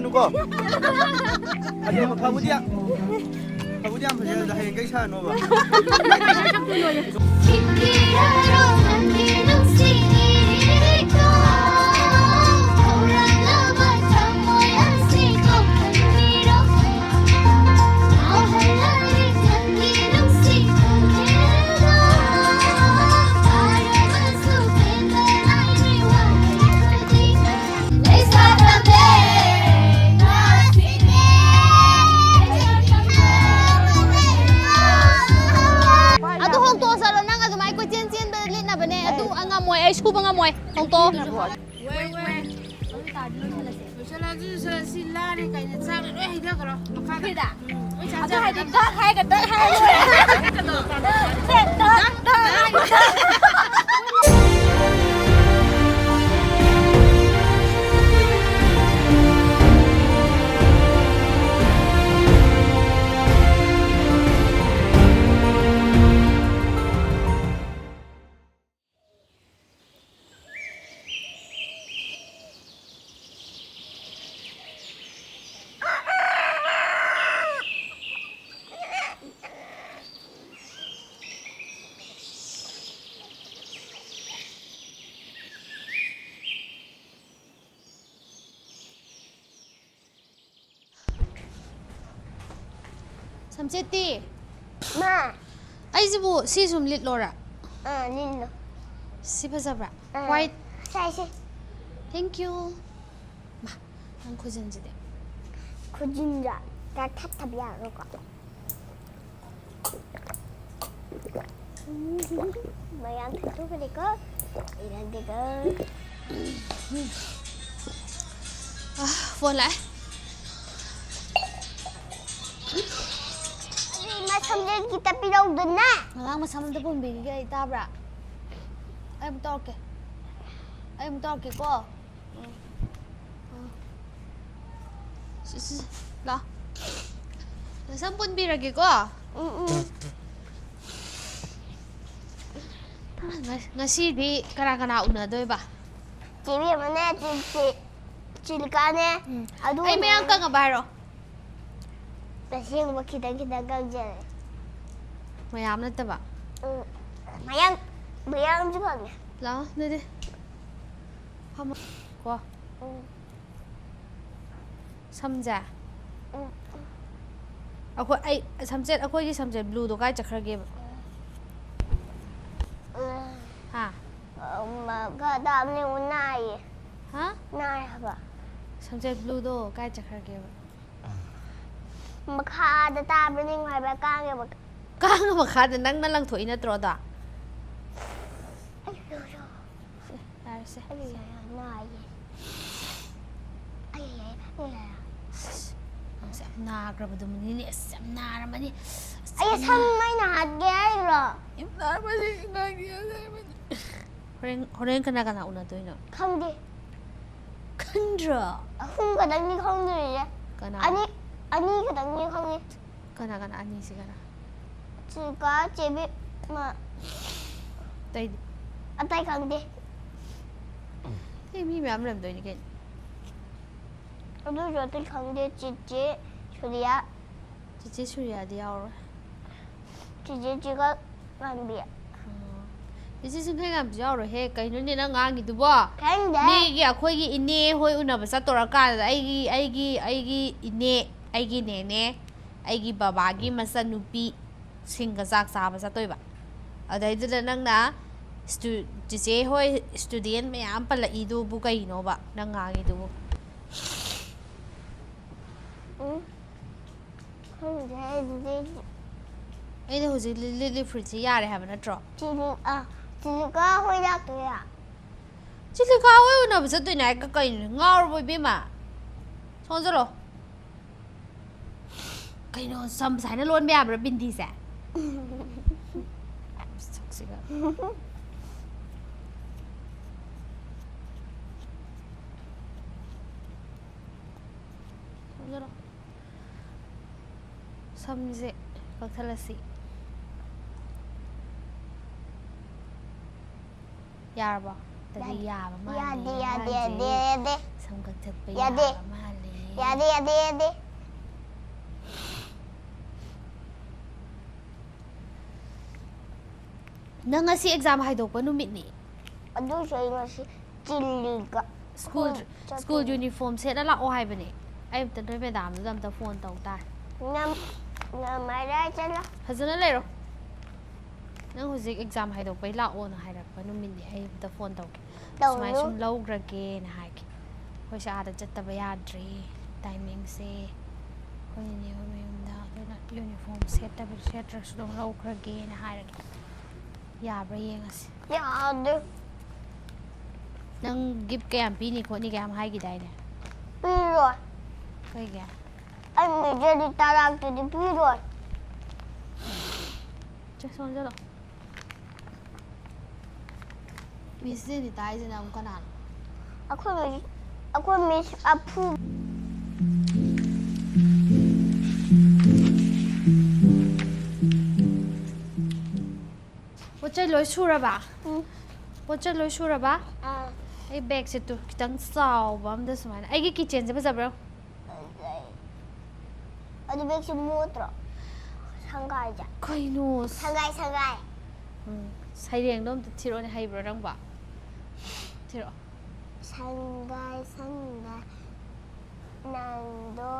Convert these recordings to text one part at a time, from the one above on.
누가? 아니 뭐 가보자. 가보자 한번 해야 돼. 괜찮아 너 봐. School ba nga mo eh? Ang to? 삼세띠 마. 아이즈부 시좀 릿로라 린로. 시바자브라 화이트 사이시. 땡큐 마 앙코전지데 구진자. 나 타탑이야 그거. 뭐야 또 그리고 이런 데가. 아 폰라 Masamlin kita pilaw doon na. Malang masamlin po bigay tabra. Ay mo torke. Ay mo torke ko. La. Sampun biragi ko. Ngasi di karakana una doy ba? Kiri mo na chilkane. Ay may ang ka nga baro. Kasi yung makita-kita kang dyan. Mayam na taba? Mayang juga niya. Lang, dede. Hama. Ko. Samja. Ako ay samjet ako yung samjet blue do kay chakrage ba? Ha. Magkadam ni unay. Ha? Nay ba? Samjet blue do kay chakrage ba? Makada tabi ning may bakang ya. Kang makada nang nalang to ina troda. Ay, Arse. nay. Ay. Ang sam na graba do mani sam na ramani. Ay, samay na hadgay ro. Imnar mani nagiya mani. Horeng kana kana una to ina. Khangdi. Kandra. Akong kadang ni khangdi ya. Kana. Ani kadang ni khangdi. Kana ani si kana. Chika chebi ma Tay. atay khangdi. Hey mi ma'am ram do ni ken. Ado jo atay khangdi chichi Surya. Chichi Surya di aur. ꯆꯤꯆꯦꯒ ꯉꯥꯟꯕꯤ ꯏꯆꯦꯁꯤꯡ ꯈꯩ ꯉꯥꯝꯁꯨ ꯌꯥꯎꯔꯣꯏꯍꯦ ꯀꯩꯅꯣꯅꯦ ꯅꯪ ꯉꯥꯡꯉꯤꯗꯨꯕꯣ ꯈꯪꯗꯦ ꯃꯤꯒꯤ ꯑꯩꯈꯣꯏꯒꯤ ꯏꯅꯦ ꯍꯣꯏ ꯎꯅꯕ ꯆꯠꯇꯣꯔꯀꯥꯟꯗ ꯑꯩꯒꯤ ꯏꯅꯦ ꯑꯩꯒꯤ ꯅꯦꯅꯦ ꯑꯩꯒꯤ ꯕꯕꯥꯒꯤ ꯃꯆꯟꯅꯨꯄꯤ ꯁꯤꯡꯒ ꯆꯥꯛ ꯆꯥꯕ ꯆꯠꯇꯣꯏꯕ ꯑꯗꯩꯗꯨꯗ ꯅꯪꯅ ꯆꯤꯆꯦ ꯍꯣꯏ ꯏꯁꯇꯨꯗꯦꯟ ꯃꯌꯥꯝ ꯄꯜꯂꯛꯏꯗꯨꯕꯨ ꯀꯩꯅꯣꯕ ꯅꯪ ꯉꯥꯡꯉꯤꯗꯨꯕꯨ ꯈꯪꯗꯦ ꯑꯗꯨꯗꯤ ꯑꯩꯅ ꯍꯧꯖꯤꯛ ꯂꯤꯠꯂꯤ ꯐꯨꯔꯤꯠꯁꯤ ꯌꯥꯔꯦ ꯍꯥꯏꯕ ꯅꯠꯇ꯭ꯔꯣ ꯆꯤꯂꯤꯀꯥ ꯍꯣꯏ ꯂꯥꯛꯇꯣꯏꯔꯥ ꯆꯤꯂꯤꯀꯥ ꯍꯣꯏ ꯎꯅꯕ ꯆꯠꯇꯣꯏꯅꯦ ꯍꯥꯏꯒ ꯀꯩꯅꯣ ꯉꯥꯎꯔꯕꯣ ꯏꯕꯦꯝꯃ ꯁꯣꯟꯖꯜꯂꯣ ꯀꯩꯅꯣ ꯁꯨꯃꯥꯏꯅ ꯂꯣꯟꯕ ꯌꯥꯕ꯭ꯔꯥ ꯕꯤꯟꯗꯤꯁꯦ ꯁꯛꯁꯤꯒ ꯁꯣꯟꯖꯜꯂꯣ ꯁꯝꯁꯦ ꯀꯛꯊꯠꯂꯁꯤ ꯌꯥꯔꯕꯣ ꯑꯗꯨꯗꯤ ꯌꯥꯕ ꯃꯥꯜꯂꯦ ꯌꯥꯗꯦ ꯁꯝ ꯀꯛꯊꯠꯄ ꯌꯥꯕ ꯃꯥꯜꯂꯦ ꯌꯥꯗꯦ ꯅꯪ ꯉꯁꯤ ꯑꯦꯛꯖꯥꯝ ꯍꯥꯏꯗꯣꯛꯄ ꯅꯨꯃꯤꯠꯅꯤ ꯑꯗꯨꯁꯨ ꯑꯩ ꯉꯁꯤ ꯆꯤꯜꯂꯤꯒ ꯁ꯭ꯀꯨꯜ ꯌꯨꯅꯤꯐꯣꯔꯝ ꯁꯦꯠꯂ ꯂꯥꯛꯑꯣ ꯍꯥꯏꯕꯅꯦ ꯑꯩ ꯑꯝꯇ ꯅꯣꯏ ꯃꯦꯗꯥꯝꯗꯨꯗ ꯑꯝꯇ ꯐꯣꯟ ꯇꯧ ꯇꯥꯔꯦ ꯐꯖꯅ ꯂꯩꯔꯣ ꯅꯪ ꯍꯧꯖꯤꯛ ꯑꯦꯛꯖꯥꯝ ꯍꯥꯏꯗꯣꯛꯄꯩ ꯂꯥꯛꯑꯣꯅ ꯍꯥꯏꯔꯛꯄ ꯅꯨꯃꯤꯠꯅꯤ ꯑꯩ ꯑꯝꯇ ꯐꯣꯟ ꯇꯧꯒꯦ ꯁꯨꯃꯥꯏꯅ ꯁꯨꯝ ꯂꯧꯈ꯭ꯔꯒꯦꯅ ꯍꯥꯏꯒꯦ ꯑꯩꯈꯣꯏꯁꯦ ꯑꯥꯗ ꯆꯠꯇꯕ ꯌꯥꯗ꯭ꯔꯦ ꯇꯥꯏꯃꯤꯡꯁꯦ ꯑꯩꯈꯣꯏ ꯅꯦꯅꯦ ꯍꯣꯏ ꯃꯌꯨꯝꯗ ꯑꯗꯨꯅ ꯌꯨꯅꯤꯐꯣꯔꯝ ꯁꯦꯠꯇ꯭ꯔꯁꯨ ꯑꯗꯨꯝ ꯂꯧꯈ꯭ꯔꯒꯦꯅ ꯍꯥꯏꯔꯒꯦ ꯌꯥꯕ꯭ꯔꯥ ꯌꯦꯡꯉꯁꯤ ꯌꯥꯗꯦ ꯅꯪ ꯒꯤꯐ ꯀꯌꯥꯝ ꯄꯤꯅꯤ ꯈꯣꯠꯅꯤ ꯀꯌꯥꯝ ꯍꯥꯏꯈꯤꯗꯥꯏꯅꯦ ꯄꯤꯔꯣꯏ ꯀꯩꯒꯤ ꯑꯩ ꯃꯦꯖꯔꯗꯤ ꯇꯔꯥꯛꯇꯗꯤ ꯄꯤꯔꯣꯏ ꯁꯣꯟꯖꯜꯂꯣ ꯃꯤꯁ ꯖꯦꯅꯤꯇꯥ ꯍꯥꯏꯁꯤꯅ ꯑꯃꯨꯛ ꯀꯅꯥꯅꯣ ꯑꯩꯈꯣꯏ ꯃꯤꯁ ꯑꯐꯨ ꯄꯣꯠ ꯆꯩ ꯂꯣꯏ ꯁꯨꯔꯕ ꯄꯣꯠ ꯆꯩ ꯂꯣꯏ ꯁꯨꯔꯕ ꯑꯩ ꯕꯦꯒꯁꯦ ꯈꯤꯇꯪ ꯆꯥꯎꯕ ꯑꯝꯗ ꯁꯨꯃꯥꯏꯅ ꯑꯩꯒꯤ ꯀꯤꯆꯦꯟꯁꯦ ꯐꯖꯕ꯭ꯔꯣ ꯑꯗꯨ ꯕꯦꯒꯁꯤ ꯃꯣꯠꯇ꯭ꯔꯣ ꯁꯪꯒꯥꯏꯁꯦ ꯀꯩꯅꯣ ꯁꯪꯒꯥꯏ ꯁꯩꯔꯦꯡꯗꯣ ꯑꯝꯇ ꯊꯤꯔꯛꯑꯣꯅꯦ ꯍꯩꯕ꯭ꯔꯣ ꯅꯪꯕꯣ ꯊꯤꯔꯛꯑꯣ ꯁꯪꯒꯥꯏ ꯅꯪꯗꯣ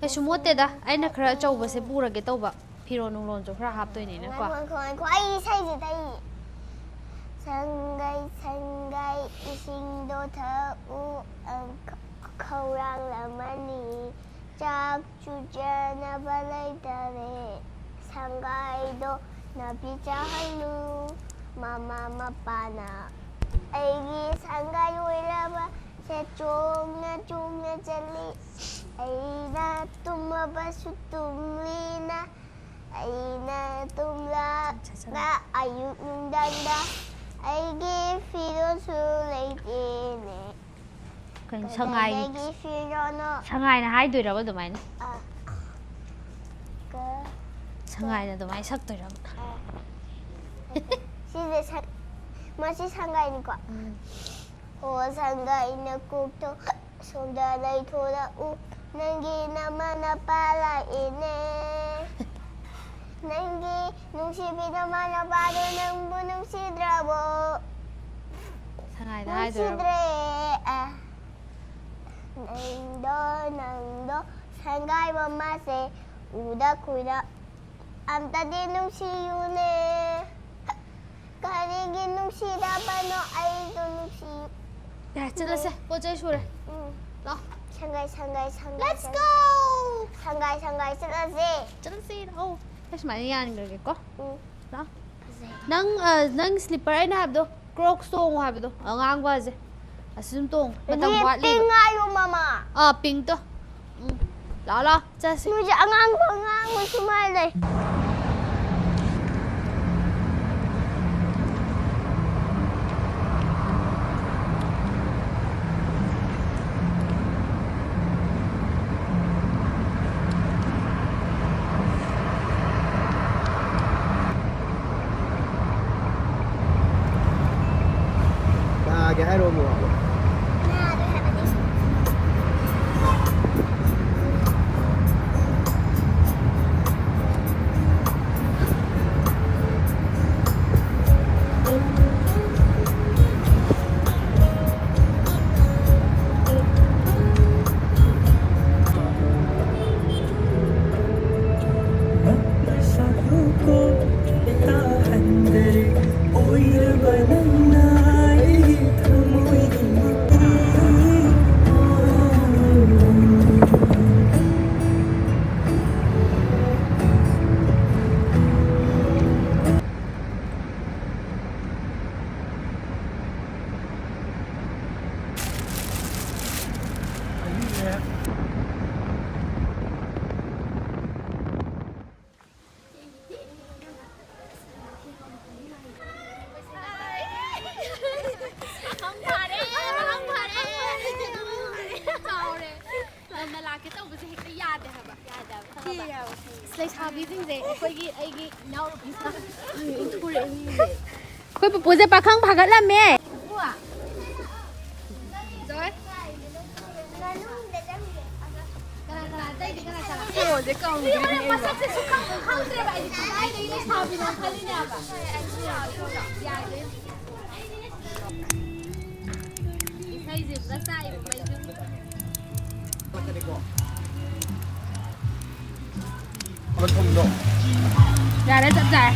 ꯀꯩꯁꯨ ꯃꯣꯠꯇꯦꯗ ꯑꯩꯅ ꯈꯔ ꯑꯆꯧꯕꯁꯦ ꯄꯨꯔꯒꯦ ꯇꯧꯕ ꯐꯤꯔꯣꯟ ꯅꯨꯡꯂꯣꯟꯁꯨ ꯈꯔ ꯍꯥꯞꯇꯣꯏꯅꯤꯅꯀꯣ ꯑꯩ ꯏꯁꯩꯁꯦ ꯇꯥꯏ ꯁꯪꯒꯥꯏ ꯏꯁꯤꯡꯗꯣ ꯊꯛꯎ ꯈꯧꯔꯥꯡꯂꯝꯃꯅꯤ ꯆꯥꯛ ꯆꯨꯖꯅꯕ ꯂꯩꯇꯔꯦ ꯁꯪꯒꯥꯏꯗꯣ ꯅꯥꯄꯤ ꯆꯥꯍꯜꯂꯨ ꯃꯃꯥ ꯃꯄꯥꯅ ꯑꯩꯒꯤ ꯁꯪꯒꯥꯏ ꯑꯣꯏꯔꯕ ꯁꯦ ꯆꯣꯡꯅ ꯆꯠꯂꯤ ꯑꯩꯅ ꯇꯨꯝꯃꯕꯁꯨ ꯇꯨꯝꯂꯤꯅ ꯑꯩꯅ ꯇꯨꯝꯂꯒ ꯑꯌꯨꯛ ꯅꯨꯡꯗꯥꯡꯗ ꯑꯩꯒꯤ ꯐꯤꯔꯣꯜꯁꯨ ꯂꯩꯇꯦꯅꯦ ꯀꯗꯥꯏꯗꯒꯤ ꯐꯤꯔꯣꯜꯅꯣ ꯁꯉꯥꯏꯅ ꯍꯥꯏꯗꯣꯏꯔꯕ ꯑꯗꯨꯃꯥꯏꯅ ꯁꯉꯥꯏꯅ ꯑꯗꯨꯃꯥꯏꯅ ꯁꯛꯇꯣꯏꯔꯕ ꯁꯤꯁꯦ ꯃꯁꯤ ꯁꯪꯒꯥꯏꯅꯤꯀꯣ ꯍꯣ ꯁꯪꯒꯥꯏꯅ ꯀꯣꯛꯇꯣ ꯁꯣꯝꯗ ꯂꯩꯊꯣꯔꯛꯎ ꯅꯪꯒꯤ ꯅꯃꯥꯅ ꯄꯥꯜꯂꯛꯏꯅꯦ ꯅꯪꯒꯤ ꯅꯨꯡꯁꯤꯕꯤ ꯅꯃꯥꯅ ꯄꯥꯗꯣ ꯅꯪꯕꯨ ꯅꯨꯡꯁꯤꯗ꯭ꯔꯕꯣ ꯁꯉꯥꯏꯅ ꯍꯥꯏꯗꯣꯏꯔꯕ ꯅꯨꯡꯁꯤꯗ꯭ꯔꯦ ꯅꯪꯗꯣ ꯁꯪꯒꯥꯏ ꯃꯃꯥꯁꯦ 우다 kuda amtadi nungsiune karigi nungsidabano aido nungsiyu 야, 찔러세. 뽀자이 쇼래. 나. 상가이 Let's go. 상가이 찔러세. 찔러세. 어. 다시 많이 하는 거겠고. 응. 나. năng slipper ai habdo. Crocs tong habdo. Ang ba je. Asum tong. Matang watli. Ping ayo mama. Ping to. La. Just. Nuja angang sumale. Cái hai đôi mùa Nah, do you have any? ꯂꯩꯁꯥꯕꯤꯁꯤꯡꯁꯦ ꯑꯩꯒꯤ ꯏꯅꯥꯎꯅꯨꯄꯤꯁꯤꯅ ꯏꯟꯊꯨꯔꯛꯏꯁꯦ ꯑꯩꯈꯣꯏ ꯄꯨꯄꯨꯁꯦ ꯄꯥꯈꯪ ꯐꯥꯒꯠꯂꯝꯃꯦ ꯖꯣꯏ ꯀꯅꯥ ꯑꯇꯩꯗꯤ ꯀꯅꯥ ꯐꯣꯟꯁꯦ ꯀꯥꯎꯗ꯭ꯔꯤꯅꯦ ꯃꯁꯛꯁꯦ ꯁꯨꯡꯈꯪ ꯈꯪꯗ꯭ꯔꯦꯕ ꯑꯩꯗꯤ ꯀꯗꯥꯏꯗꯒꯤ ꯂꯩꯁꯥꯕꯤꯅꯣ ꯈꯜꯂꯤꯅꯦꯕ ꯌꯥꯗꯦ 이사이즈 나 이거 말좀 ꯊꯨꯝꯗꯣ 야래 짭짤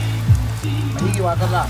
ꯃꯍꯤꯒꯤ ꯋꯥꯠꯇꯕ꯭ꯔꯥ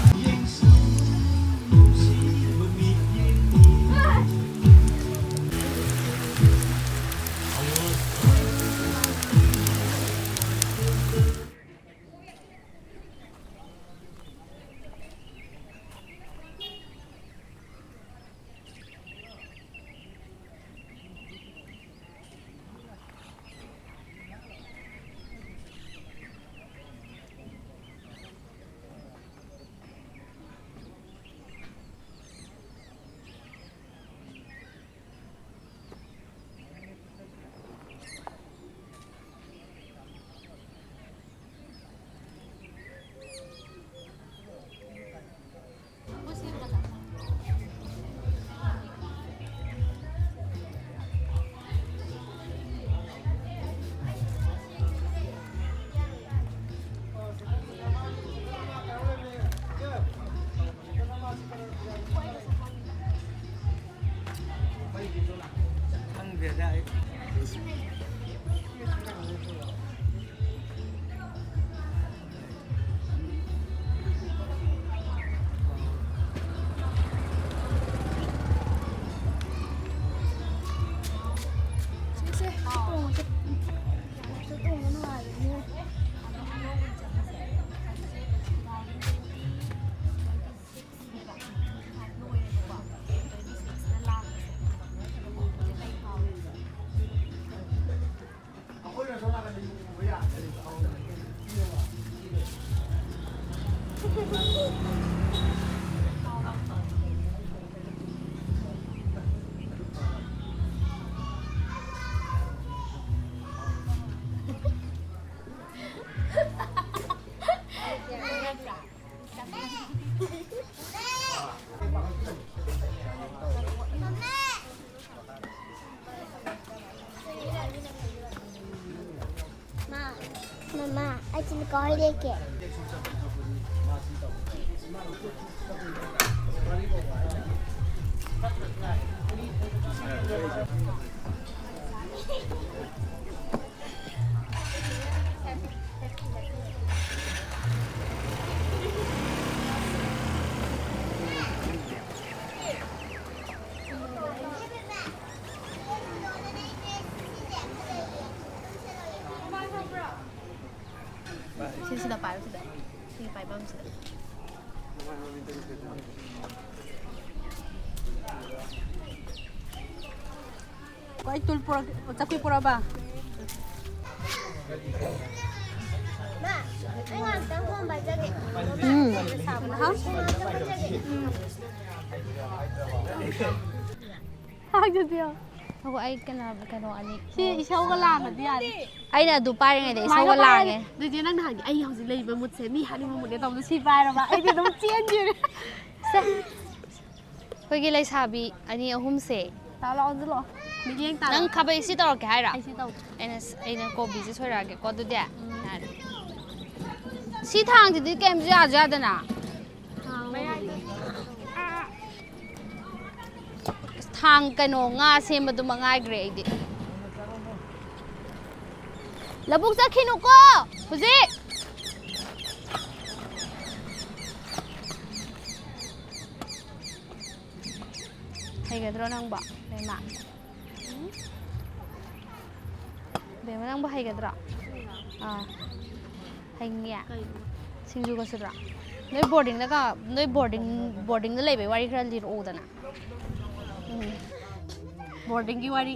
Mama, I can go like it. Sida pa sida. Sige pa ibang sida. Ko ay tul pura tapi pura ba? Ma, I want the home by the Hagdyo. Ako ay kano ani. Si isaw ka lang diyan. Aina du paring ay isaw lang eh. Dito nang nahagi ay hausi lay ba mut se mi hani mo mut daw si para ba. Ay dito change. Hoy lay sabi ani ahum se. Tala ko dilo. Migeng tala. Nang kabay si tawag ka haira. Ay si taw. Aina ko busy soirage ko du de. Si thang di kem ja ja da na. Thang kano nga sema du mangai grade. Labuk sa kinu ko. Huzi. Hay gadro nang ba? Bema. Bema nang ba hay gadro? Ah. Hay ngiya. Singju ka sura. Noi boarding na ka, noi boarding na lebe wari kra lir o dana. Boarding ki wari.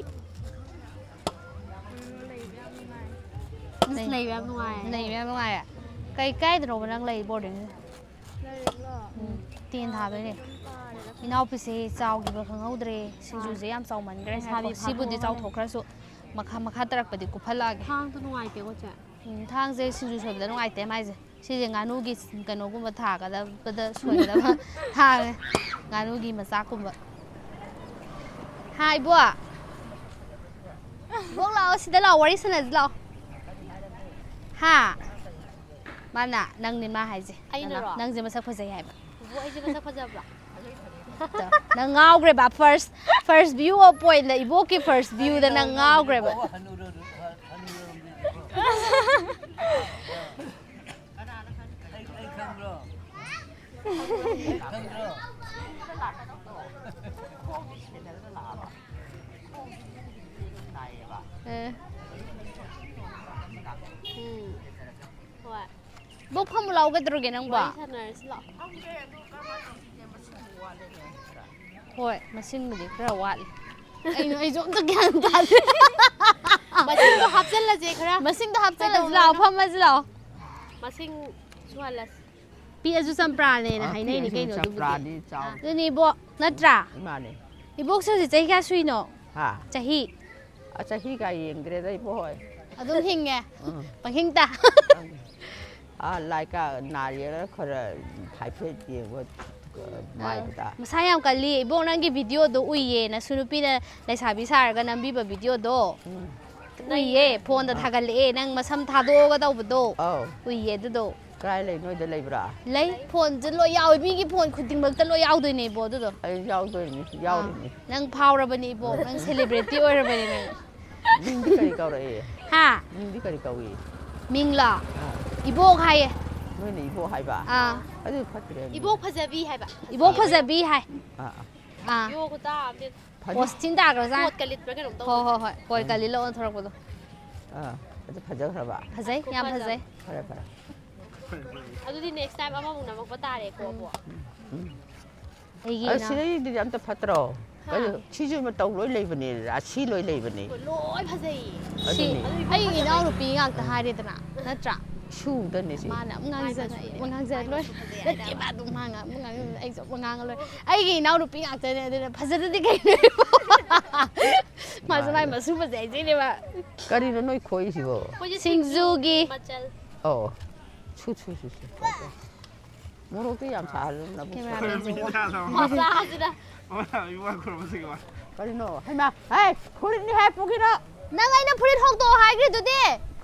Lay ba nuai. Này em không ai à? Cái rồi đang lấy boarding. Tiền thả đấy này. Inau pise chao gi ba khang haudre singju je yam chau man gre ha si bu di chau thok khra su ꯃꯈꯥ ꯇꯔꯛꯄꯗꯤ ꯀꯨꯞꯍꯜꯂꯛꯑꯒꯦ ꯊꯥꯡꯗꯣ ꯅꯨꯡꯉꯥꯏꯇꯦꯀꯣ ꯆꯦ ꯊꯥꯡꯁꯦ ꯁꯤꯡꯖꯨ ꯁꯣꯏꯕꯗ ꯅꯨꯡꯉꯥꯏꯇꯦ ꯃꯥꯏꯁꯦ ꯁꯤꯁꯦ ꯉꯥꯅꯨꯒꯤ ꯀꯩꯅꯣꯒꯨꯝꯕ ꯊꯥꯒꯗꯕꯗ ꯁꯣꯏꯒꯗꯕ ꯊꯥꯡꯅꯦ ꯉꯥꯅꯨꯒꯤ ꯃꯆꯥꯛꯀꯨꯝꯕ ꯏꯕꯣ ꯏꯕꯣꯛ ꯂꯥꯛꯑꯣ ꯁꯤꯗ ꯂꯥꯛꯑꯣ ꯋꯥꯔꯤ ꯁꯥꯟꯅꯁꯤ ꯂꯥꯛꯑꯣ ꯃꯥꯅ ꯅꯪꯅꯦ ꯃꯥ ꯍꯥꯏꯁꯦ ꯑꯩꯅꯔꯣ ꯅꯪꯁꯦ ꯃꯁꯛ ꯐꯖꯩ ꯍꯥꯏꯕ ꯑꯩꯁꯦ ꯃꯁꯛ ꯐꯖꯕ꯭ꯔꯥ ꯅꯪ ꯉꯥꯎꯈ꯭ꯔꯦꯕ ꯐꯥꯔꯁ ꯚ꯭ꯌꯨ ꯑꯣꯐ ꯄꯣꯏꯟꯗ ꯏꯕꯣꯛꯀꯤ ꯐꯥꯔꯁ ꯚ꯭ꯌꯨꯗ ꯅꯪ ꯉꯥꯎꯈ꯭ꯔꯦꯕ ꯍꯣꯏ ꯕꯣꯛ ꯐꯝꯃꯨ ꯂꯥꯎꯒꯗ꯭ꯔꯣꯒꯦ ꯅꯪꯕꯣ ꯋꯥꯔꯤ ꯁꯥꯟꯅꯔꯁꯤ ꯂꯥꯛꯑꯣ ꯍꯣꯏ ꯃꯁꯤꯡꯕꯨꯗꯤ ꯈꯔ ꯋꯥꯠꯂꯤ ꯑꯩꯁꯨ ꯑꯝꯇ ꯒ꯭ꯌꯥꯟ ꯇꯥꯗꯦ ꯃꯁꯤꯡꯗꯣ ꯍꯥꯞꯆꯤꯜꯂꯁꯦ ꯈꯔ ꯃꯁꯤꯡꯗꯣ ꯍꯥꯞꯆꯤꯜꯂꯁꯤ ꯂꯥꯛꯑꯣ ꯐꯝꯃꯁꯤ ꯂꯥꯛꯑꯣ ꯃꯁꯤꯡ ꯁꯨꯍꯜꯂꯁꯤ ꯄꯤꯛꯑꯁꯨ ꯆꯝꯄ꯭ꯔꯥꯅꯦꯅ ꯍꯥꯏꯅꯩꯅꯤ ꯀꯩꯅꯣ ꯑꯗꯨꯕꯨꯗꯤ ꯑꯗꯨꯅꯤ ꯏꯕꯣꯛ ꯅꯠꯇ꯭ꯔꯥ ꯏꯕꯣꯛꯁꯦ ꯍꯧꯖꯤꯛ ꯆꯍꯤ ꯀꯌꯥ ꯁꯨꯏꯅꯣ ꯆꯍꯤ ꯆꯍꯤꯒ ꯌꯦꯡꯗ꯭ꯔꯦꯗ ꯏꯕꯣꯛ ꯍꯣꯏ ꯑꯗꯨꯝ ꯍꯤꯡꯉꯦ ꯄꯪꯍꯤꯡꯇ ꯂꯥꯏꯀ ꯅꯥꯔꯤꯔ ꯈꯔ ꯍꯥꯏꯐꯦꯠ ꯌꯦꯡꯕ ꯃꯥꯏꯕꯗ ꯃꯁꯥ ꯌꯥꯝ ꯀꯜꯂꯤ ꯏꯕꯣꯛ ꯅꯪꯒꯤ ꯚꯤꯗꯤꯑꯣꯗꯣ ꯎꯏꯌꯦ ꯅꯁꯨ ꯅꯨꯄꯤꯅ ꯂꯩꯁꯥꯕꯤ ꯁꯥꯔꯒ ꯅꯝꯕꯤꯕ ꯚꯤꯗꯤꯑꯣꯗꯣ ꯎꯏꯌꯦ ꯐꯣꯟꯗ ꯊꯥꯒꯠꯂꯛꯑꯦ ꯅꯪ ꯃꯁꯝ ꯊꯥꯗꯣꯛꯑꯒ ꯇꯧꯕꯗꯣ ꯎꯏꯌꯦ ꯑꯗꯨꯗꯣ ꯀꯗꯥꯏ ꯂꯩ ꯅꯣꯏꯗ ꯂꯩꯕ꯭ꯔꯥ ꯂꯩ ꯐꯣꯟꯁꯦ ꯂꯣꯏ ꯌꯥꯎꯋꯦ ꯃꯤꯒꯤ ꯐꯣꯟ ꯈꯨꯗꯤꯡꯃꯛꯇ ꯂꯣꯏ ꯌꯥꯎꯗꯣꯏꯅꯦ ꯏꯕꯣ ꯑꯗꯨꯗꯣ ꯑꯩ ꯌꯥꯎꯗꯣꯏꯅꯤ ꯌꯥꯎꯔꯤꯅꯤ ꯅꯪ ꯐꯥꯎꯔꯕꯅꯤ ꯏꯕꯣ ꯅꯪ ꯁꯦꯂꯦꯕ꯭ꯔꯤꯇꯤ ꯑꯣꯏꯔꯕꯅꯤ ꯅꯪ ꯃꯤꯡꯗꯤ ꯀꯔꯤ ꯀꯧꯔꯛꯏ ꯃꯤꯡꯗꯤ ꯀꯔꯤ ꯀꯧꯏ ꯃꯤꯡꯂꯣ ꯏꯕꯣꯛ ꯍꯥꯏꯌꯦ ꯅꯣꯏꯅ ꯏꯕꯣꯛ ꯍꯥꯏꯕ ꯑꯗꯨ ꯐꯠꯇ꯭ꯔꯦ 이복 파자비 해봐. 이복 파자비 하이. 요거 다 앞에 오스틴 다그러자. 꽃 갈릿 그렇게 넘다. 호호호. 거기 갈릴러 온 털어보도. 아주 파자그러봐. 파자이? 야 파자이. 그래. 아두디 next time 아마 먹나 먹고 따래 고보. 이기나. 시래이들이 아무튼 파더러. 그래서 치즈만 또 로이 레이버니, 아시 로이 레이버니. 로이 파자이. 시. 아이 이나우로 빙앙 다 하리드나. 나트라. 슈더니 시. 마나 뭉앙자 로이. let지 마도 망아 뭉앙 아이서 뭉앙 로이. 아이기 이나우로 빙앙 때네 파자드디 개네. 마스마이 마수 파자이 지네바. 까리는 너희 코이시고. 싱주기. 추. 모로도 얌 잘나 보고. 맞아 하지라. 까리노 할마. 에이, 코리니 해보기로. 나가이는 프리 턱도 하이그래도디.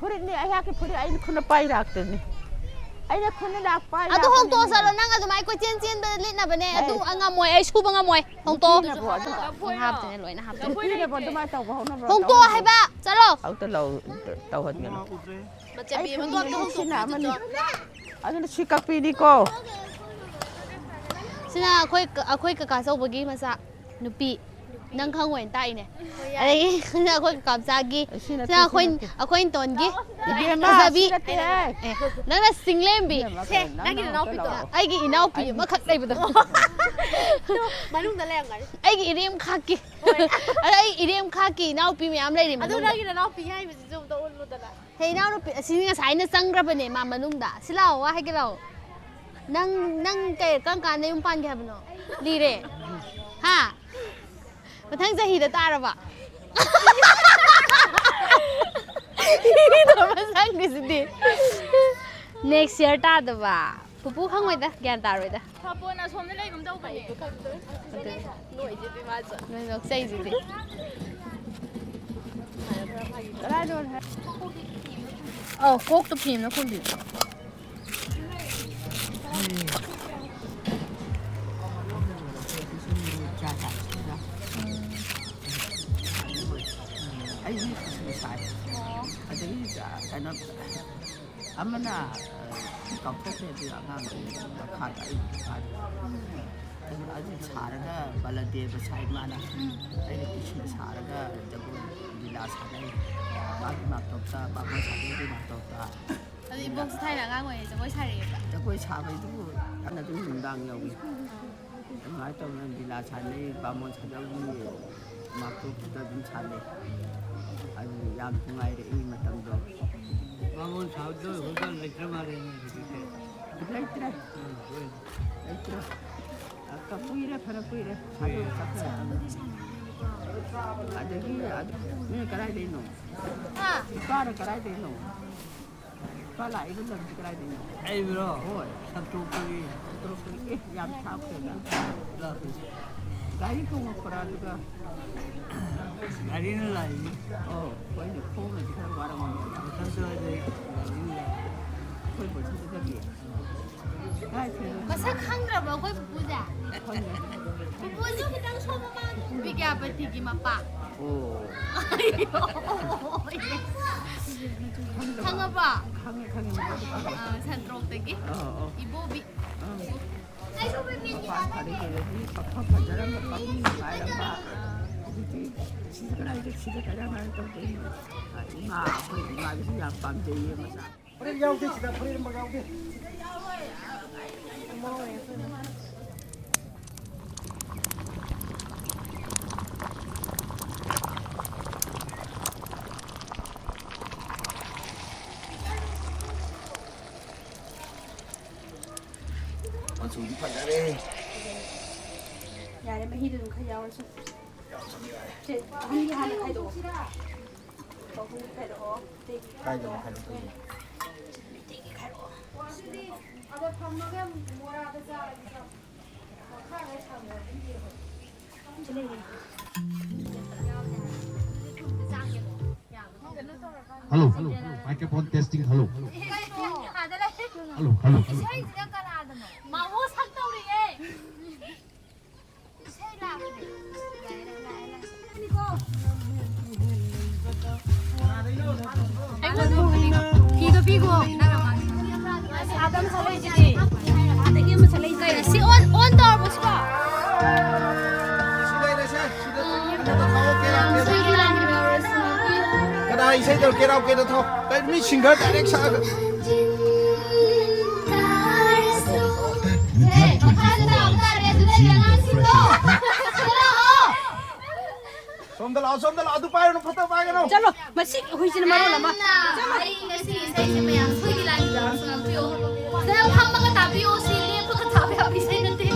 코리니 아야기 프리 아이는 코나 빠이락더니. 아이나 코나 락 빠이. 아도 홍도 살로 나가 좀 아이고 찐찐 들리나 보네. 아도 안가 뭐에 아이 수방아 뭐에. 홍도. 합드네 로이나 합드. 코리니 번도 마 타고 하나 봐. 홍도 해봐. 잘로. 아우터 라우 타워하냐. 맞자비 뭐 또 홍도 나만이. 아저는 시각비니까. sina akhoi ka ka so bagi masa nupi nang khang wen tai ne ai sina akhoi ka kapsa gi sina akhoi ton gi zabi nang na singlem bi se nagi na pi to ai gi inau pi ma khak dai bu manung da leng ga ai gi irem khak gi ai irem khak gi inau pi me am lai ri adu nagi na pi hai bi zum to ul da la hei nau pi sini sai na sangra ba ne ma manung da silao wa hai gi lao nang kay kang kan na yung pan kaya bano lire ha matang sa hida tara ba hindi to masang kasi next year ta da ba pupu khang wai da gyan tar wai da phapo na somne lai gum dau ba ni noi je bi ma cha noi nok sai ji di kok to phim na khun bi 그러니까 아무나 깜빡해도 안 하고 가다 아주 잘가 발라데브 사이마나 이렇게 잘가 저거 리라 사네 마기 막덥다 마고 사대도 막덥다 아니 이봉 스타일 나간 거에 저거 차리겠다 저거 차베도 하나도 운당이고 말도는 리라 사네 마모 사자고 막덥다 좀 사네 아주 양 동아이를 이 맞당도 마몬 사우도 호텔 렉처 마레네 렉트라 아까 뿌이래 파라 뿌이래 자주 ꯑꯗꯒꯤ ꯅꯣꯏ ꯀꯗꯥꯏꯗꯩꯅꯣ ꯍꯥ ꯏꯄꯥꯅ ꯀꯗꯥꯏꯗꯩꯅꯣ ꯏꯄꯥ ꯂꯥꯛꯏꯕ ꯂꯝꯁꯤ ꯀꯗꯥꯏꯗꯩꯅꯣ ꯑꯩꯕꯨꯔꯣ ꯍꯣꯏ ꯁꯟꯇꯣꯛꯄꯒꯤ ꯇꯔꯨꯛꯇꯒꯤ ꯌꯥꯝ ꯊꯥꯞꯈ꯭ꯔꯦꯗ ꯒꯥꯔꯤ ꯇꯣꯡꯉꯛꯄ꯭ꯔꯥ ꯑꯗꯨꯒ ꯒꯥꯔꯤꯅ ꯂꯥꯛꯏꯅꯤ ꯍꯣꯏꯅꯦ ꯈꯣꯡꯅꯗꯤ ꯈꯔ ꯋꯥꯔꯝꯒꯅꯤ ꯃꯊꯛꯇꯗꯤ ꯒꯥꯔꯤꯅ ꯂꯥꯛꯏ ꯑꯩꯈꯣꯏ ꯕꯣꯠꯁꯤꯗꯒꯤ ꯃꯁꯛ ꯈꯪꯗ꯭ꯔꯕ ꯑꯩꯈꯣꯏ ꯄꯨꯄꯨꯁꯦ ꯄꯨꯄꯨꯁꯨ ꯈꯤꯇꯪ ꯁꯣꯟꯕ ꯃꯥꯜꯂꯦ ꯕꯤꯒ꯭ꯌꯥꯄꯇꯤꯒꯤ ꯃꯄꯥ ꯈꯪꯉꯕ ꯈꯪꯉꯦ ꯁꯦꯟꯇ꯭ꯔꯣꯛꯇꯒꯤ 이보비 ꯃꯄꯥꯟ ꯐꯔꯤꯉꯩꯗꯗꯤ ꯐꯖꯔꯝꯕ ꯄꯥꯛꯅꯤꯡ ꯅꯨꯡꯉꯥꯏꯔꯝꯕ ꯍꯧꯖꯤꯛꯇꯤ ꯁꯤꯗ ꯀꯔꯝꯍꯥꯏꯅ ꯇꯧꯗꯣꯏꯅꯣ ꯏꯃꯥ ꯑꯩꯈꯣꯏ 이마ꯒꯤꯁꯨ ꯌꯥꯝ ꯄꯥꯝꯖꯩꯌꯦ ꯃꯆꯥ ꯐꯨꯔꯤꯠ ꯌꯥꯎꯗꯦ ꯁꯤꯗ ꯐꯨꯔꯤꯠ ꯑꯃ ꯌꯥꯎꯗꯦ ꯃꯆꯨꯗꯤ ꯐꯖꯔꯦ ꯌꯥꯔꯦ ꯃꯍꯤꯗꯨ ꯑꯗꯨꯝ ꯈꯔ ꯌꯥꯎꯔꯁꯨ ꯁꯦ ꯑꯍꯟꯒꯤ ꯍꯥꯟꯅ ꯈꯥꯏꯗꯣꯛꯑꯣ ꯑꯍꯨꯝꯒꯤ ꯈꯥꯏꯗꯣꯛꯑꯣ ꯀꯥꯏꯗꯅꯣ ꯈꯥꯏꯗꯣꯛꯇꯣꯏꯁꯦ ꯑꯗ ꯊꯝꯃꯒ ꯃꯣꯔꯥꯗ ꯆꯥꯔꯒ Hello, microphone testing. Hello. Hello. 이세이지가 까나다노 마오 삭더리에 이세이 라브데 피도 피고 아담 살레지지 아대기 한번 살레지 시온 온더 보시고 그다 이세들 깨라깨도 더 미 싱글 다이렉 사 somdal adu payo no phata payo no चलो मसी हुइसिन मारो लमा आई ngasi isay mayam sogi lagi da sunga piyo da phangma ka tabiyo si lepha ka tabiya bisay nate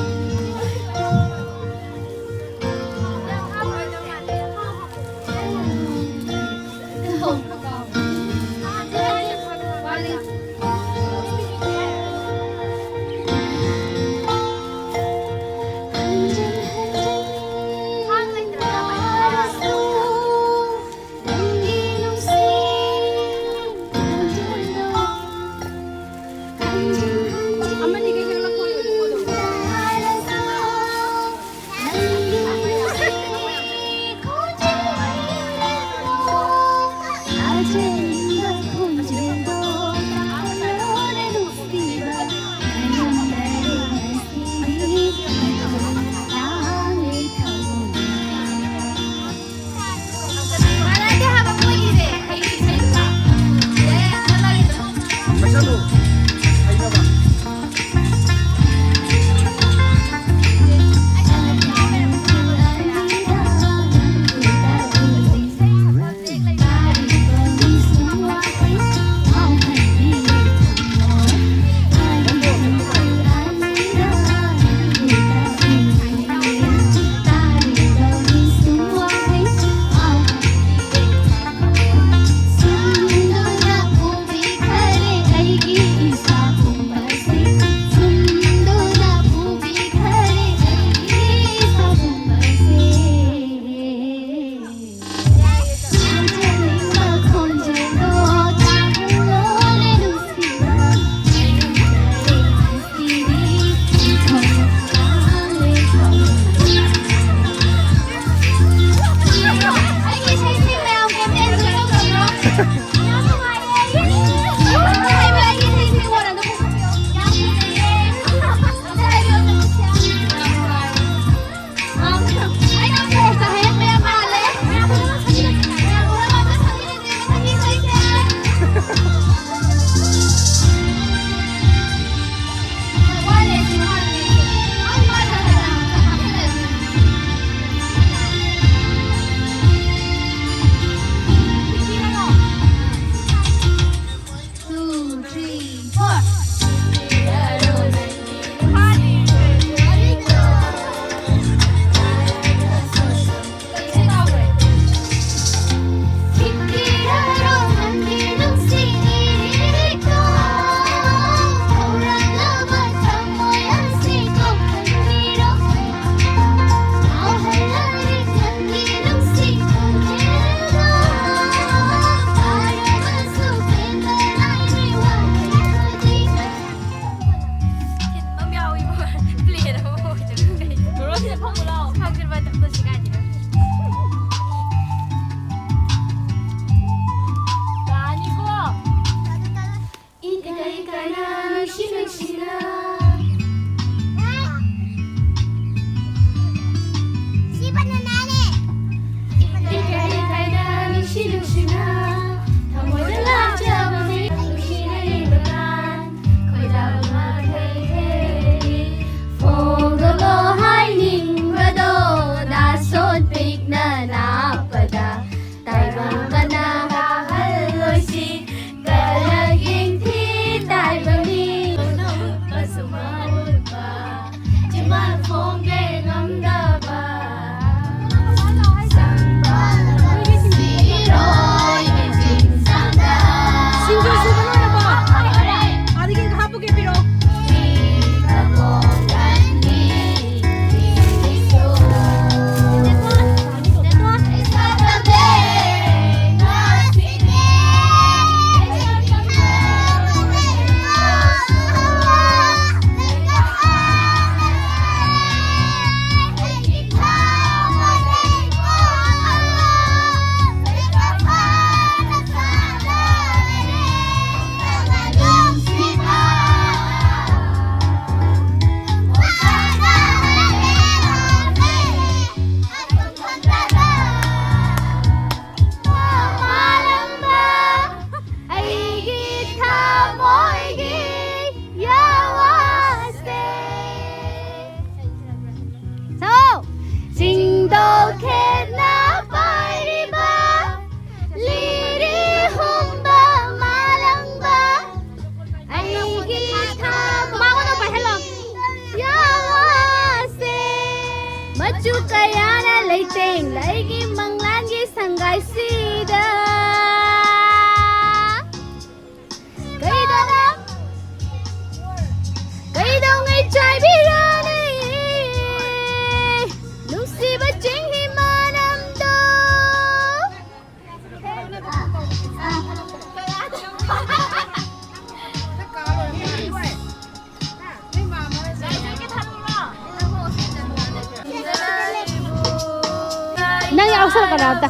ꯁꯛꯀꯅꯥꯝꯇ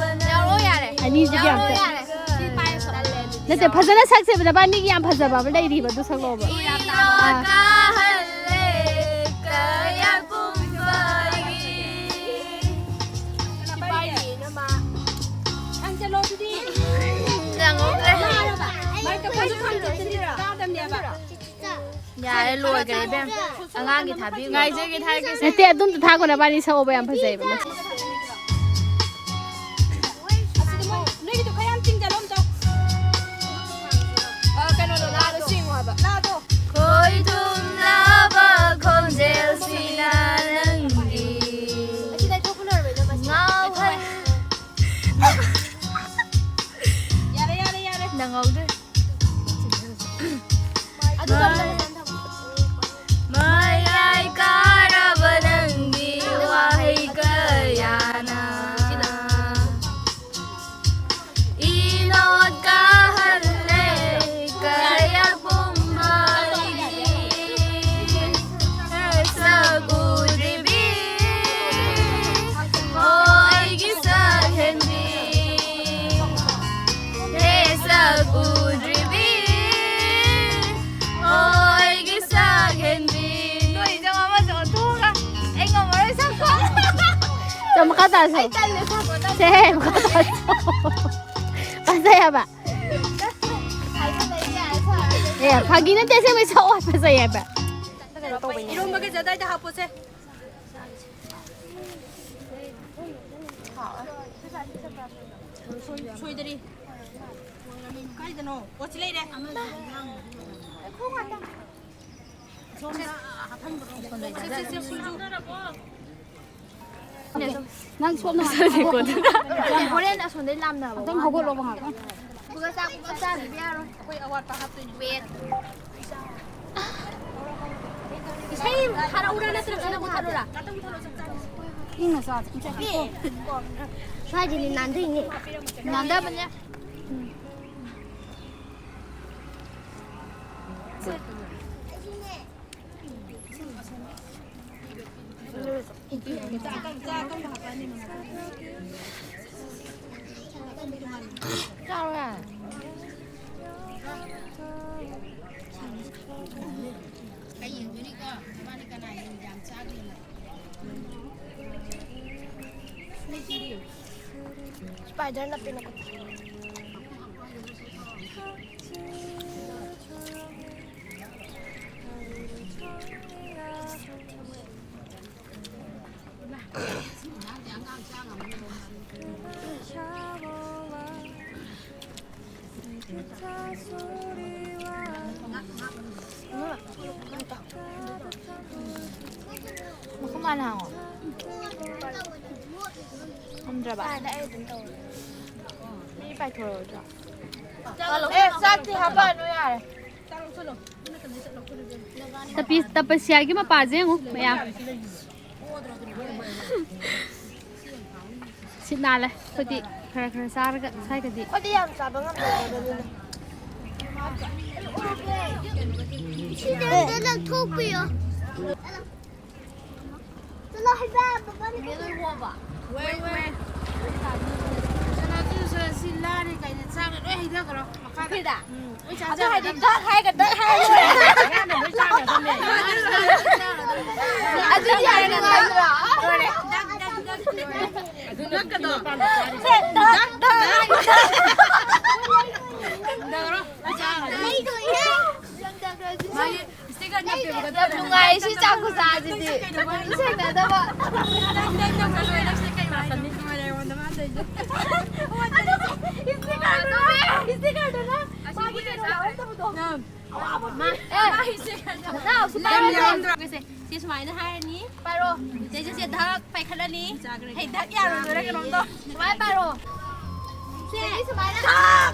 ꯑꯅꯤꯁꯤꯗꯤ ꯌꯥꯝꯇ ꯅꯠꯇꯦ ꯐꯖꯅ ꯁꯛꯁꯦꯕ ꯅꯕꯥꯅꯤꯒꯤ ꯌꯥꯝ ꯐꯖꯕ ꯑꯃ ꯂꯩꯔꯤꯕ ꯑꯗꯨ ꯁꯛꯂꯣꯕ 야래 로이그래 뱀 angagi thabi ngaijege thage ꯅꯠꯇꯦ ꯑꯗꯨꯝꯇ ꯊꯥꯈꯣ ꯅꯕꯥꯅꯤ ꯁꯛꯑꯣꯕ ꯌꯥꯝ ꯐꯖꯩꯕ 너희도 그냥 찡자롬 좀 그노도 나도 싱어 해봐 나도 거의 둠나봐 건젤시나는 기 야래 낭어들 마야이 까라바는 기 와이 거야나 좀 makataso 세 makataso pasaya ba 예 파기는 대세면 서와 pasaya ba 이런 먹게 자다 이제 하보세 소이들이 까이드노 어찌래래 난 수업나 됐거든 호렌 손에 남나 봐 좀 하고 로방 하고 그거 싸 미안해 거기 아와빠 합도니 왜 이사이 하라 우라나 들어가나 못 하러라 이거 사 진짜 사진이 난데 난다 보냐 짜로야 Spider na pinakot. Kemana ako? Andra ba? Ini pa thoro jo. sakti haba no yare Tapasya gi mapaje ngo maya. Sinala pati khara sarga sai kadi. Odi yam sabi nga pinakot. Sino lang tukuyo? Sino hiba? 왜 전화주서 신라리 가이드 장을 왜 이래 그러 막하다 아주 하이다 하이가 더 하이 아주 야이가 나이라 그래 그거도 누가 시작고 사지지 생각도 봐 chị Smile nó hai ní Pyro chị sẽ thắc phải khăn ní hay thắc ya rồi rồi cái đó Smile Pyro chị Smile nó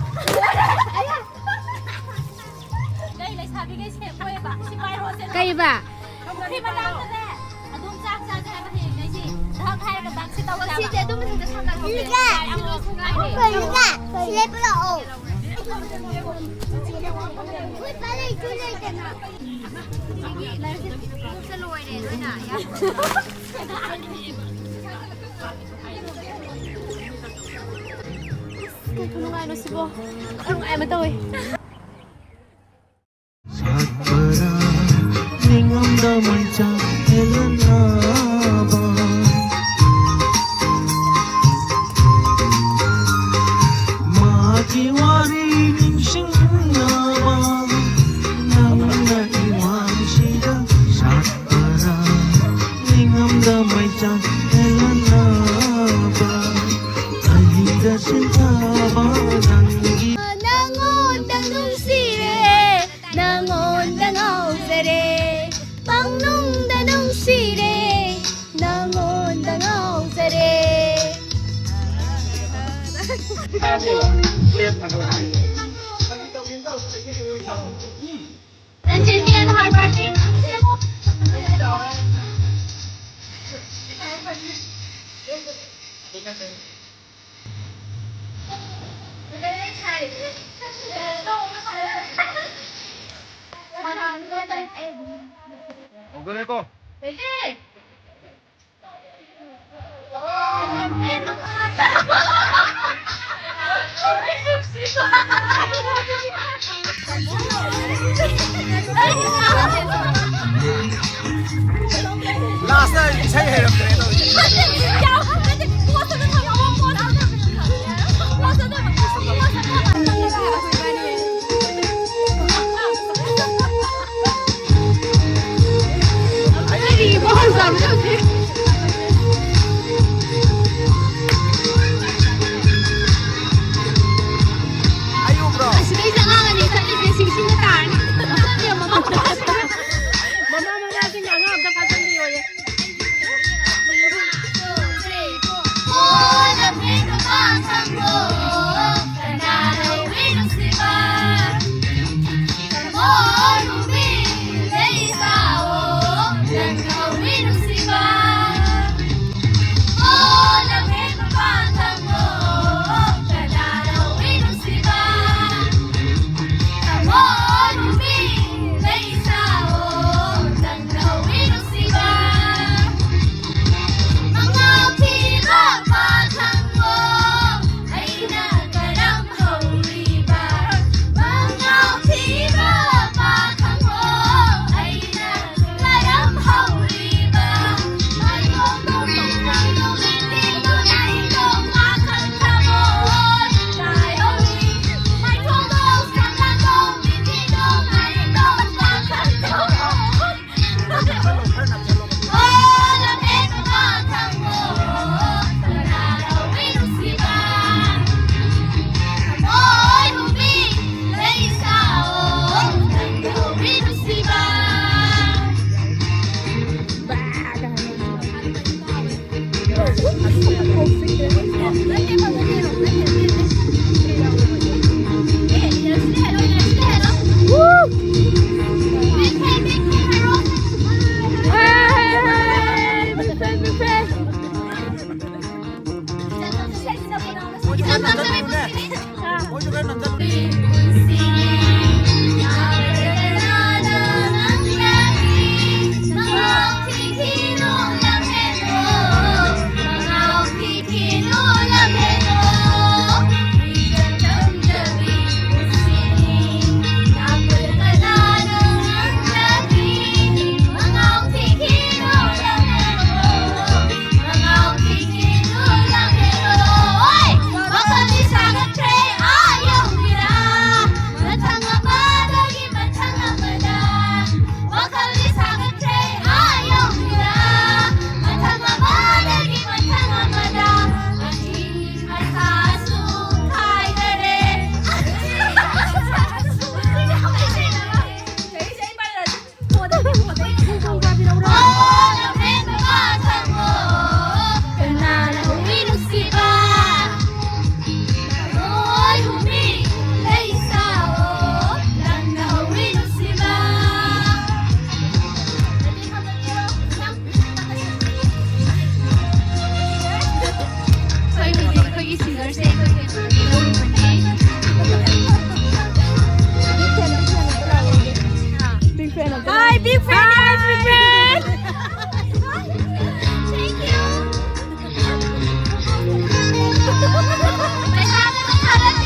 đây là sao cái xe quay bà Pyro sẽ Cây ba. khi mà đang thế đúng chắc ra cho em thì cái gì thắc hay là bác sĩ tao chị sẽ đúng mình sẽ tham gia cái gì Kaya sila pala oh. Uy, pala itulay ka na. sa luway rin na kay kanungan no sibo. Ang ay mataw eh. Sakbara ningam damai cha helana ba ma jiwari ningsing na ba nang naiwan siya sakbara ningam damai cha helana ba ahida sinta ba nangi Nangondang sire, nangondang sire, pangnong danong sire, nangondang sire. Nandiyan hard party. 엉덩이 거. 라스트 이상해 이렇게. 아이고 bro. Hi, big friend! Hi, big friend! Thank you! May sabi ko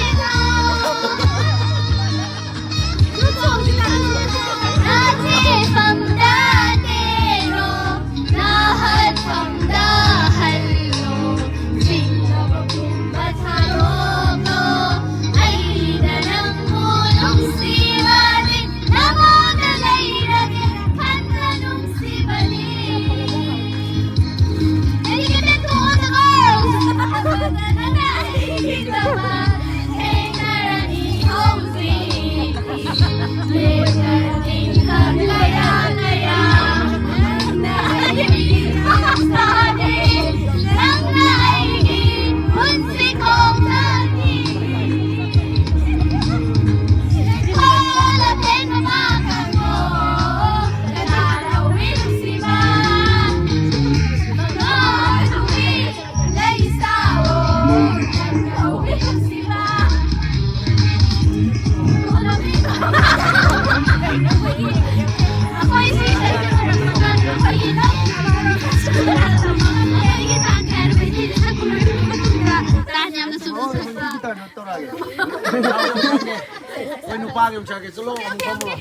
Oi nupa yung chake solo ang komo.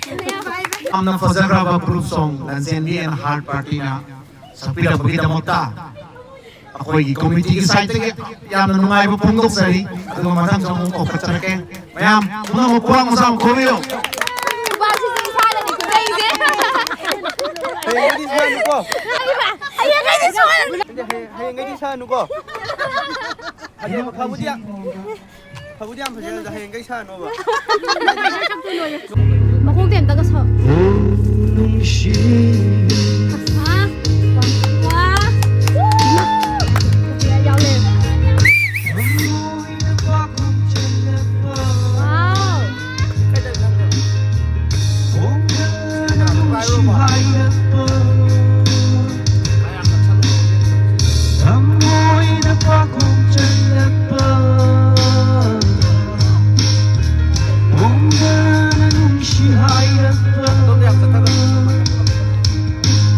Amna fazaraba proof song Lansendi and Heart Party na sa pila bagita mo ta. Ako'y committee site ke yam na nungay po pungdok sari. Ato matang sa mong opat ke. Mayam, mga mo kuwang mo sa komiyo. Basi sa isa na dito crazy. Hayang di sa nuko. Ayan kayo sa Hayang di sa nuko. Hayang magkabudiya. Kabudiya pa siya hayang di sa no ba. Makugtem taga sa. nung siya Ha? Wow. Yaw lên. amoy na bagong tiyan pa Wow. kung ganun sihay na pa amoy na bagong tiyan pa kung ganun sihay na pa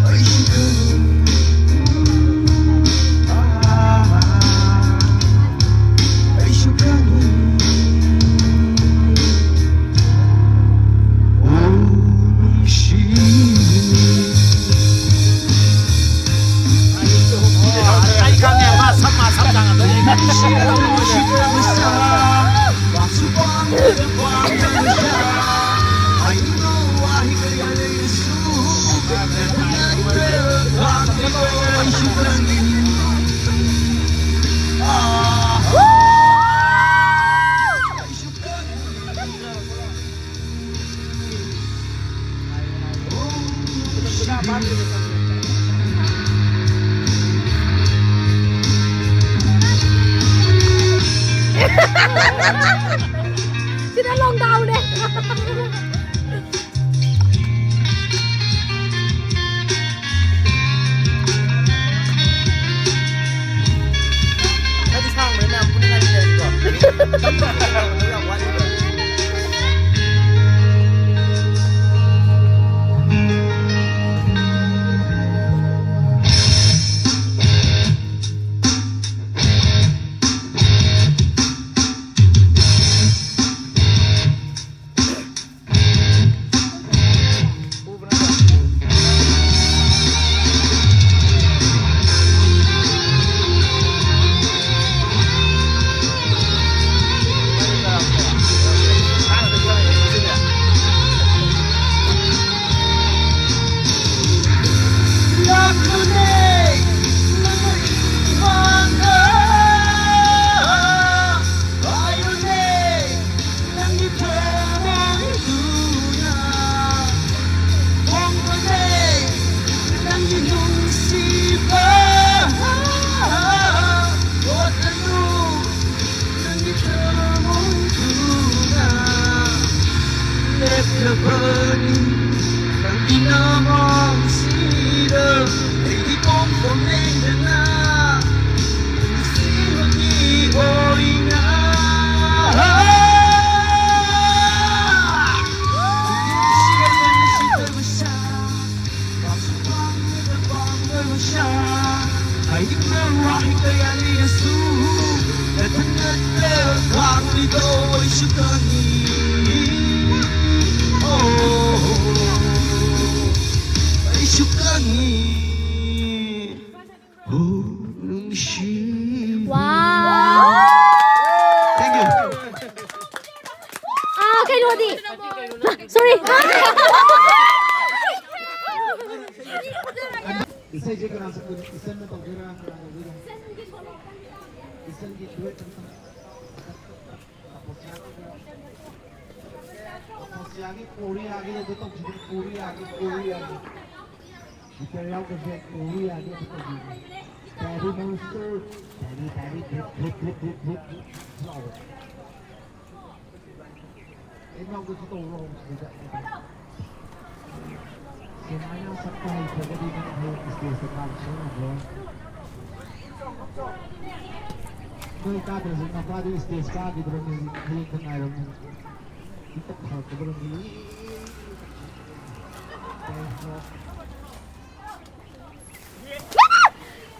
ay siya ay siya nung siya Ay kang masam jangan tuh. Sinalong daw din. Tadi sang mana punya dia juga. Yang wali. Wow. Thank you. Ah, kay Lodi. Sorry. Isay je kana sa kun isan na tawgira isan gi duet tapos yagi puri agi na to puri agi Ikaw kasi puri agi to Daddy monster Daddy drip flower Ikaw gusto to wrong Semuanya sampai jadi dengan istilah sekarang bro. Kau kata sih apa di istilah sekarang di dalam ini kenal orang kita tahu sebelum ini.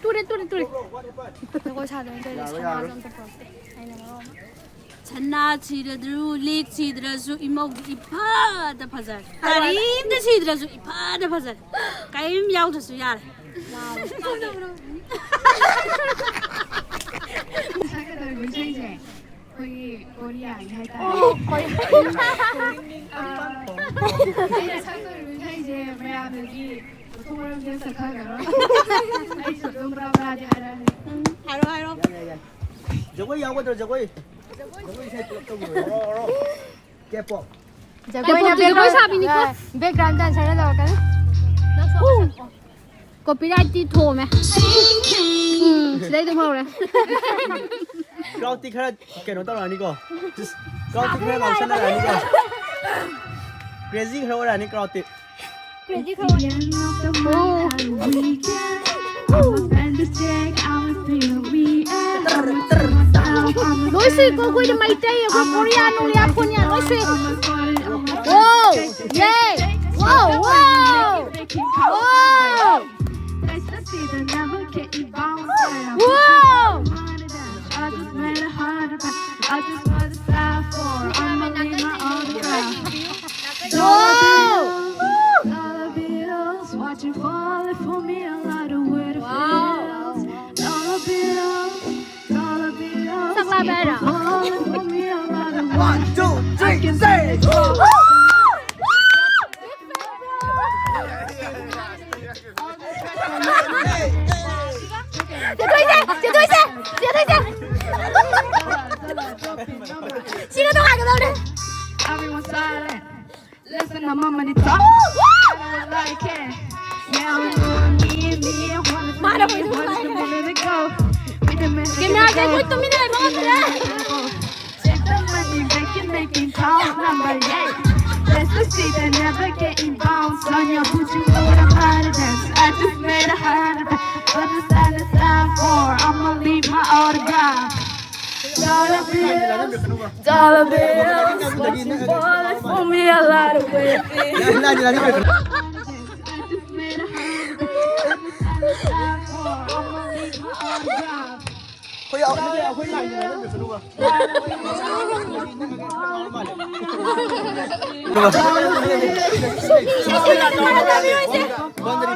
Turin. Ako sa doon, kaya sa mga zong tapos. Ay naman. छन्ना छिरद्रु लेक छिद्रसु इमौगी इफादा फजर करीमदा छिद्रसु इफादा फजर कयम याउदसु यार 저거 야구들 저거 이제 또 깨뽀 जगोई साबिनी को बैकग्राउंड डांसर ना दवा कर कॉपीराइट ती थो में सिलाई तो होरे क्राउड खरा केनो तौरानिको क्राउड खरा गाउसनरानिको क्रेजी खरा वरानि क्राउड क्रेजी खबर lối suy cô quay được mày tây cô Korean Korea cô nhà lối suy wow yeah wow wow wow wow Watching falling for me a lot of weird feels. All of it all. sắc la bé rồi Falling for me a lot of 1 2 3 say chị tôi xe chị có tôi cái đâu đấy everyone's silent. Listen, I'm on my talk. Like it. Yeah, I'm gonna need me. I wanna see you. Wanna let it go. cái nào cái cuối tôi mới này mà không được Take the money, make it count. Number 8. Let's just see they never getting bounced on your booty. Know what I'm trying to dance. I just made a hundred. Understand it's time for. I'ma leave my autograph. Dollar bills, watching falling for me a lot of weird things.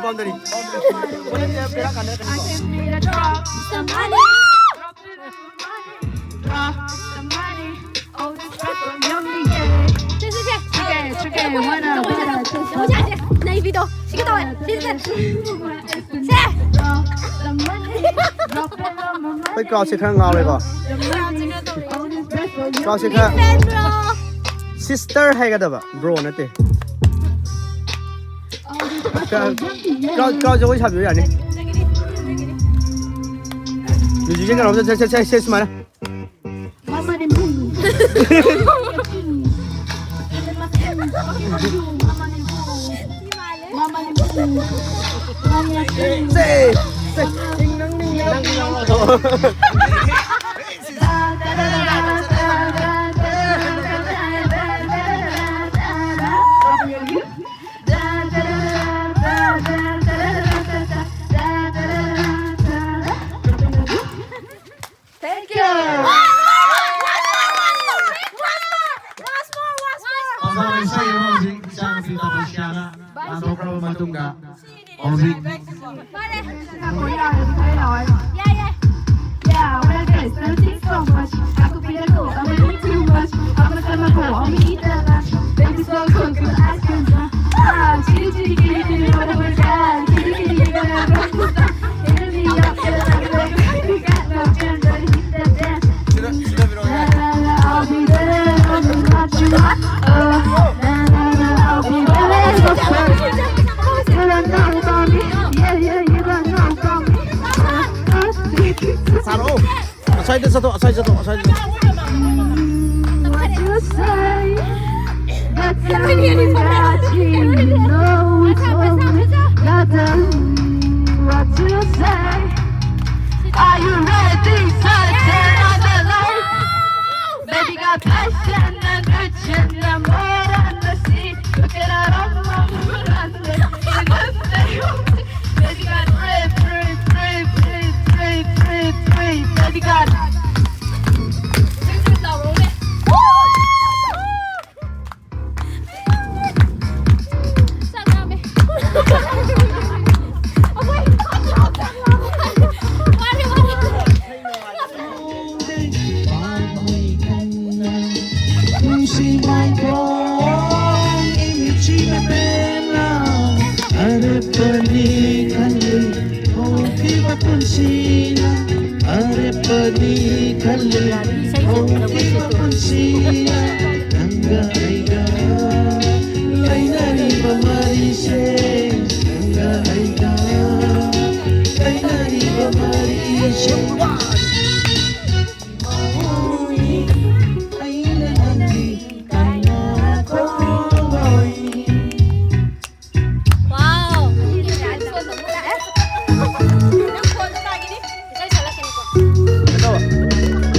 Boundary. này video chị cái tôi đi xe Hơi crowd sẽ khá ngào này có crowd sẽ khá sister hay cái đó bà bro nữa tê crowd 저거 잡혀요 아니 뮤직은 그럼 제 스마일 Say Thank you. Oke, saya Ozi, saya Vita Pasiana, Anto Prabu Matungga, Ozi. Yeah, when I get it, something so much. I could be the cool, I'm gonna eat too much. I'm gonna send my cool, I'm gonna eat that much. Baby, so cool, cause I can chitty, kitty, whatever, God. Kitty, whatever, it'll be up, we got no chance, but eat that dance. I'll be there, I'm gonna watch you. I'll be there, so first. You don't know about me, yeah, you don't know about me. Saro Aside satu What you say? That's something that you know. Nothing. What you say? Are you ready? Something on the line. Baby got passion and urgent and more on the sea. Look at our own Baby got free. Baby got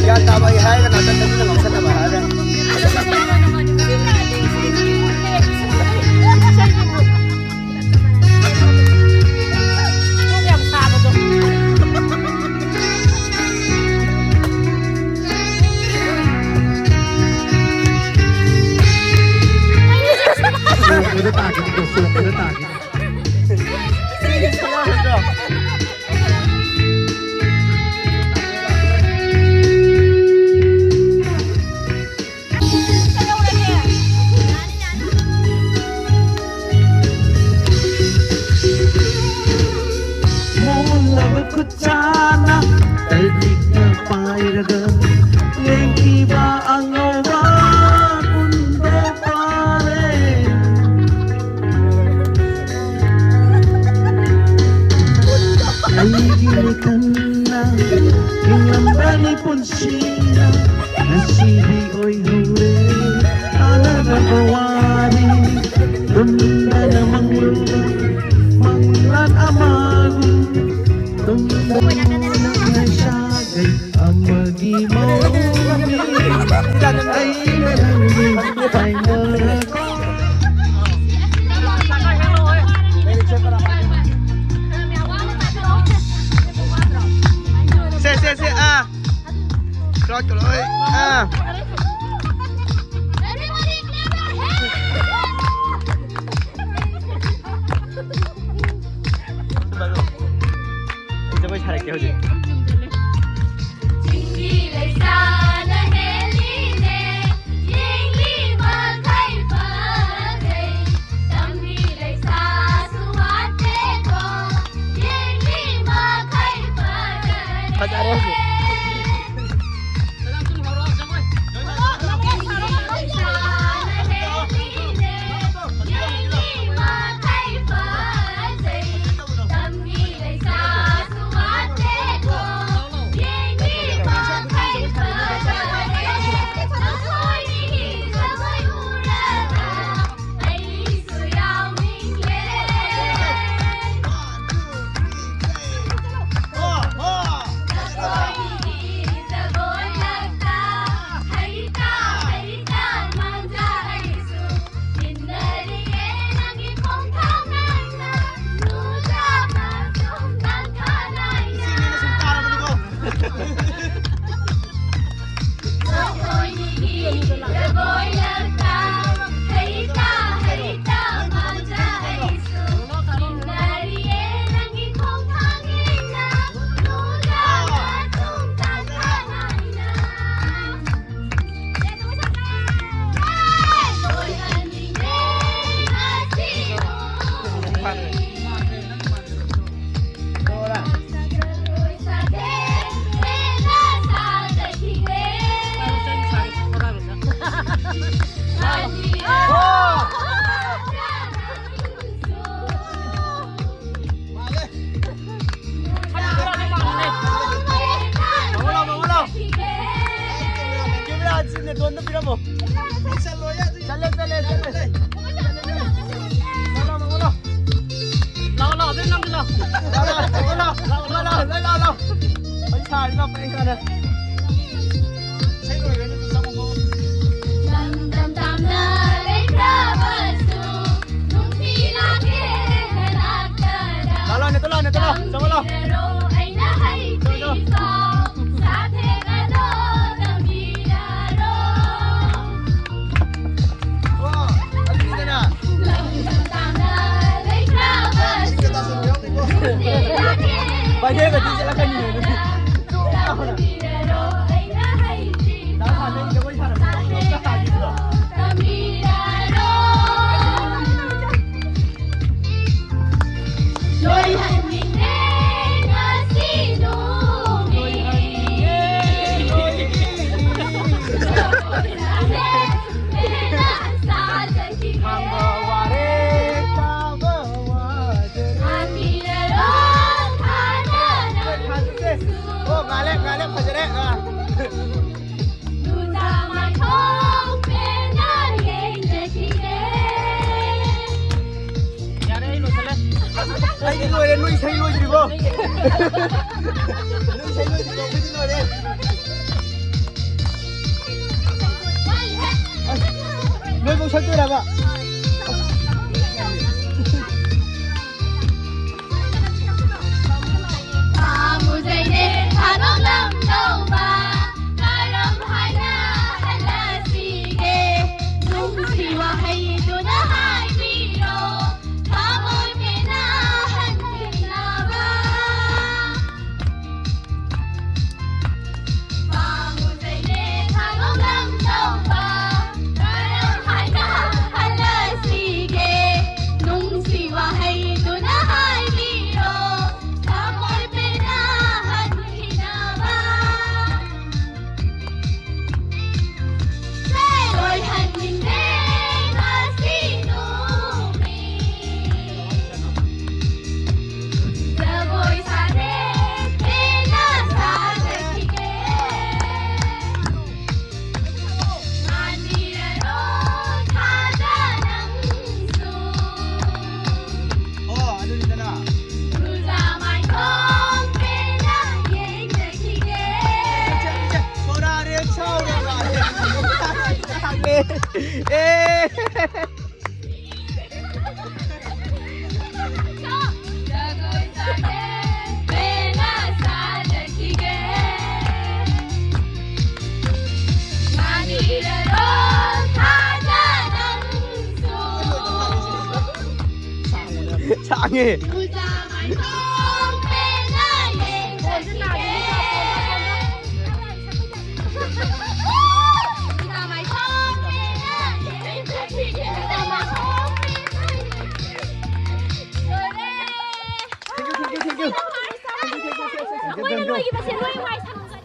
Yan tama ihay ka natin na lang sa nabaharan. Udah takut itu, udah takut. Mula berkucana, terdik na pairagan, lengki ba ang awan, undo pare. Nahihilikan na, ingambali pun siya, nasihi o'y huli, anagagawari, tunda namang lulo, manglan amang, tunda na siyagay, ang mag-imaw, ay nalangin, ay nalako. Se ah. Crowd ko loy. Ah. Ito ba 잘할게 호지. Bagay ka din sila kanina. Dapat din gawin harap. 너희 생일 오지리고. 너희 생일 오지리고 무슨 노래? 너희 잘 돌아봐. Mùa Hà Nội năm đầu ba Cả năm hai na Hãy là gì ghê Đúng gì mà hay tôi đã hai đi đâu Cả mỗi ngày na Hãy nhìn là ba Và mùa giây đến Hà Nội năm đầu ba Cả năm hai na Hãy là gì ghê Đúng gì mà hay tôi đã hai đi đâu Cả mỗi ngày na Rồi hành trình đến là xin nụ mi Giờ vội xa đến là xa đến khi ghé Mà đi ra đó tha ra nắng xuống ano nito na? Cứ ra mai không bên là dễ dễ khi ghé 소라를 쳐오라고 에. Giờ vội xa đến bên là xa đến khi ghé Mà đi ra đó tha ra nắng xuống 상해. Cứ ra mai không bên là dễ dễ khi ghé Cứ ra mai không bên là dễ dễ khi ghé Cứ ra mai không bên là dễ dễ Rồi đấy 땡큐. Nuôi mà sẽ nuôi ngoài thằng rồi.